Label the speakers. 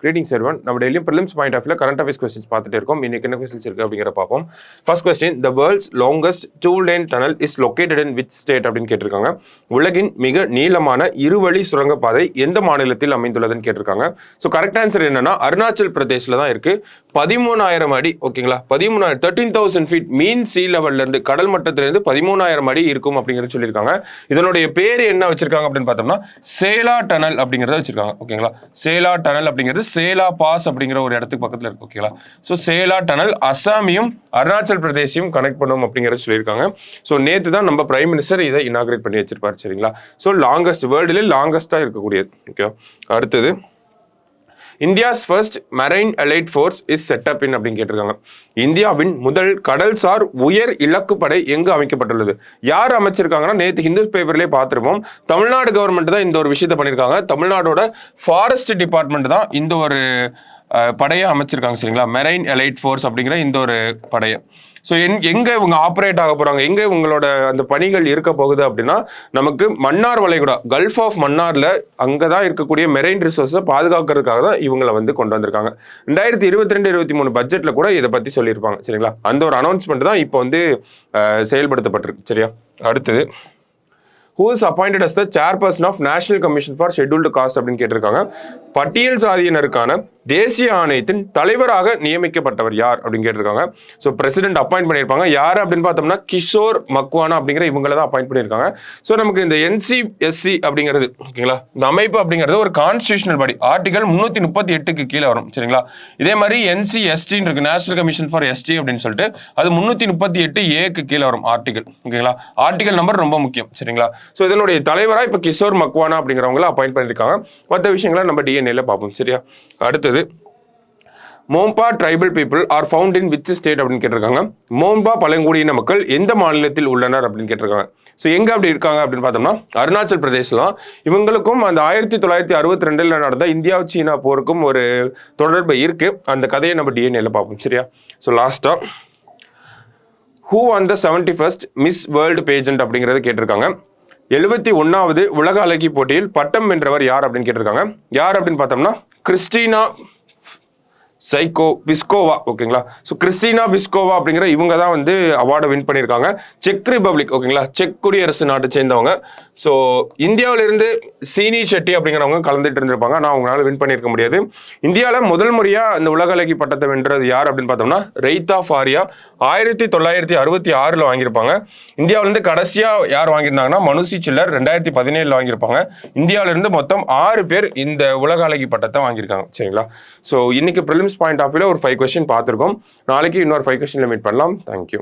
Speaker 1: Greetings everyone. நம்ம டெய்லியும் prelims point of current affairs questions பார்த்துட்டு இருக்கோம். இன்னைக்கு என்ன கொஸ்டின்ஸ் இருக்கு அப்படிங்கிற பார்ப்போம். First question, the world's longest two-lane tunnel is located in which state அப்படின்னு கேட்டிருக்காங்க. உலகின் மிக நீளமான இருவழி சுரங்கப்பாதை எந்த மாநிலத்தில் அமைந்துள்ளதுன்னு கேட்டிருக்காங்க. ஸோ கரெக்ட் ஆன்சர் என்னன்னா அருணாச்சல் பிரதேஷ்ல தான் இருக்கு. 13,000 அடி, ஓகேங்களா, 13,000 ஃபீட் மீன் சீ லெவல்ல இருந்து, கடல் மட்டத்திலிருந்து 13,000 அடி இருக்கும் அப்படிங்கிறது சொல்லியிருக்காங்க. இதனுடைய பேர் என்ன வச்சிருக்காங்க அப்படின்னு பார்த்தோம்னா சேலா டனல் அப்படிங்கிறத வச்சிருக்காங்க. ஓகேங்களா, சேலா டனல் அப்படிங்கிறது சேலா பாஸ் அப்படிங்கிற ஒரு இடத்துக்கு பக்கத்துல இருக்கு. ஓகேங்களா, ஸோ சேலா டனல் அசாமையும் அருணாச்சல் பிரதேசையும் கனெக்ட் பண்ணும் அப்படிங்கிறத சொல்லியிருக்காங்க. ஸோ நேற்று தான் நம்ம பிரைம் மினிஸ்டர் இதை இனாகிரேட் பண்ணி வச்சிருப்பாரு. சரிங்களா, ஸோ லாங்கஸ்ட், வேர்ல்டுல லாங்கஸ்டா இருக்கக்கூடியது. ஓகே, அடுத்தது India's first marine allied force is set up in அப்படின்னு கேட்டிருக்காங்க. இந்தியாவின் முதல் கடல்சார் உயர் இலக்கு படை எங்கு அமைக்கப்பட்டுள்ளது? யார் அமைச்சிருக்காங்கன்னா நேற்று ஹிந்து பேப்பர்லேயே பார்த்துருப்போம். தமிழ்நாடு கவர்மெண்ட் தான் இந்த ஒரு விஷயத்த பண்ணியிருக்காங்க. தமிழ்நாடோட ஃபாரஸ்ட் டிபார்ட்மெண்ட் தான் இந்த ஒரு படையை அமைச்சிருக்காங்க. சரிங்களா, மெரைன் அலைட் ஃபோர்ஸ் அப்படிங்கிற இந்த ஒரு படையை. ஸோ எங்க இவங்க ஆப்ரேட் ஆக போறாங்க, எங்க உங்களோட அந்த பணிகள் இருக்க போகுது அப்படின்னா நமக்கு மன்னார் வளைகுடா, கல்ஃப் ஆஃப் மன்னார்ல அங்கதான் இருக்கக்கூடிய மெரைன் ரிசோர்ஸை பாதுகாக்கிறதுக்காக தான் இவங்களை வந்து கொண்டு வந்திருக்காங்க. 2022-23 பட்ஜெட்ல கூட இதை பத்தி சொல்லியிருப்பாங்க. சரிங்களா, அந்த ஒரு அனௌன்ஸ்மெண்ட் தான் இப்போ வந்து செயல்படுத்தப்பட்டிருக்கு. சரியா, அடுத்தது who is appointed as the chairperson of National Commission for Scheduled Caste அப்படின்னு கேட்டிருக்காங்க. பட்டியல் சாதியினருக்கான தேசிய ஆணையத்தின் தலைவராக நியமிக்கப்பட்டவர் யார் அப்படின்னு கேட்டிருக்காங்க. ஸோ பிரசிடென்ட் அப்பாயிண்ட் பண்ணியிருப்பாங்க. யார் அப்படின்னு பார்த்தோம்னா கிஷோர் மக்வானா அப்படிங்கிற இவங்களை தான் அப்பாயிண்ட் பண்ணியிருக்காங்க. ஸோ நமக்கு இந்த NCSC அப்படிங்கிறது, ஓகேங்களா, இந்த அமைப்பு அப்படிங்கிறது ஒரு கான்ஸ்டியூஷனல் பாடி. ஆர்டிகல் 338க்கு கீழே வரும். சரிங்களா, இதே மாதிரி NCST இருக்கு, நேஷனல் கமிஷன் ஃபார் ST அப்படின்னு சொல்லிட்டு, அது 338A கீழே வரும் ஆர்டிகல். ஓகேங்களா, ஆர்டிகல் நம்பர் ரொம்ப முக்கியம். சரிங்களா, ஸோ இதனுடைய தலைவராக இப்போ கிஷோர் மக்வானா அப்படிங்கிறவங்கள அப்பாயிண்ட் பண்ணியிருக்காங்க. மற்ற விஷயங்களை நம்ம டிஎன்ஏல பார்ப்போம். சரியா, அடுத்தது Monpa tribal people are found in which state அப்படின்னு கேட்டிருக்காங்க. மோம்பா பழங்குடியின மக்கள் எந்த மாநிலத்தில் உள்ளனர் அப்படின்னு கேட்டிருக்காங்க. ஸோ எங்க அப்படி இருக்காங்க அப்படின்னு பார்த்தோம்னா அருணாச்சல் பிரதேஷ்லாம். இவங்களுக்கும் அந்த 1962 நடந்த இந்தியா சீனா போருக்கும் ஒரு தொடர்பு இருக்கு. அந்த கதையை நம்ம டிஎன்ஏல பார்ப்போம். சரியா, ஸோ லாஸ்டா who won the 71st miss world pageant அப்படிங்கறத கேட்டிருக்காங்க. 71வது உலக அழகி போட்டியில் பட்டம் வென்றவர் யார் அப்படின்னு கேட்டிருக்காங்க. யார் அப்படின்னு பார்த்தோம்னா கிறிஸ்டினா விஸ்கோவா. ஓகேங்களா, ஸோ கிறிஸ்டினா விஸ்கோவா அப்படிங்கிற இவங்க தான் வந்து அவார்டை வின் பண்ணியிருக்காங்க. செக் ரிபப்ளிக், ஓகேங்களா, செக் குடியரசு நாட்டை சேர்ந்தவங்க. ஸோ இந்தியாவிலிருந்து சீனி செட்டி அப்படிங்கிறவங்க கலந்துட்டு இருந்திருப்பாங்க. ஆனால் அவங்களால வின் பண்ணியிருக்க முடியாது. இந்தியாவில் முதல் முறையாக இந்த உலக அழகி பட்டத்தை வென்றது யார் அப்படின்னு பார்த்தோம்னா ரெய்தா ஃபாரியா 1966 வாங்கியிருப்பாங்க. இந்தியாவிலிருந்து கடைசியாக யார் வாங்கியிருந்தாங்கன்னா மனுஷி சில்லர் 2017 வாங்கியிருப்பாங்க. இந்தியாவிலிருந்து மொத்தம் 6 பேர் இந்த உலக அழகி பட்டத்தை வாங்கியிருக்காங்க. சரிங்களா, ஸோ இன்னைக்கு ப்ரிலிம்ஸ் பாயிண்ட் ஆஃப் வியூல ஒரு 5 கொஸ்டின் பார்த்துருக்கோம். நாளைக்கு இன்னொரு 5 கொஸ்டின்ல மீட் பண்ணலாம். தேங்க்யூ.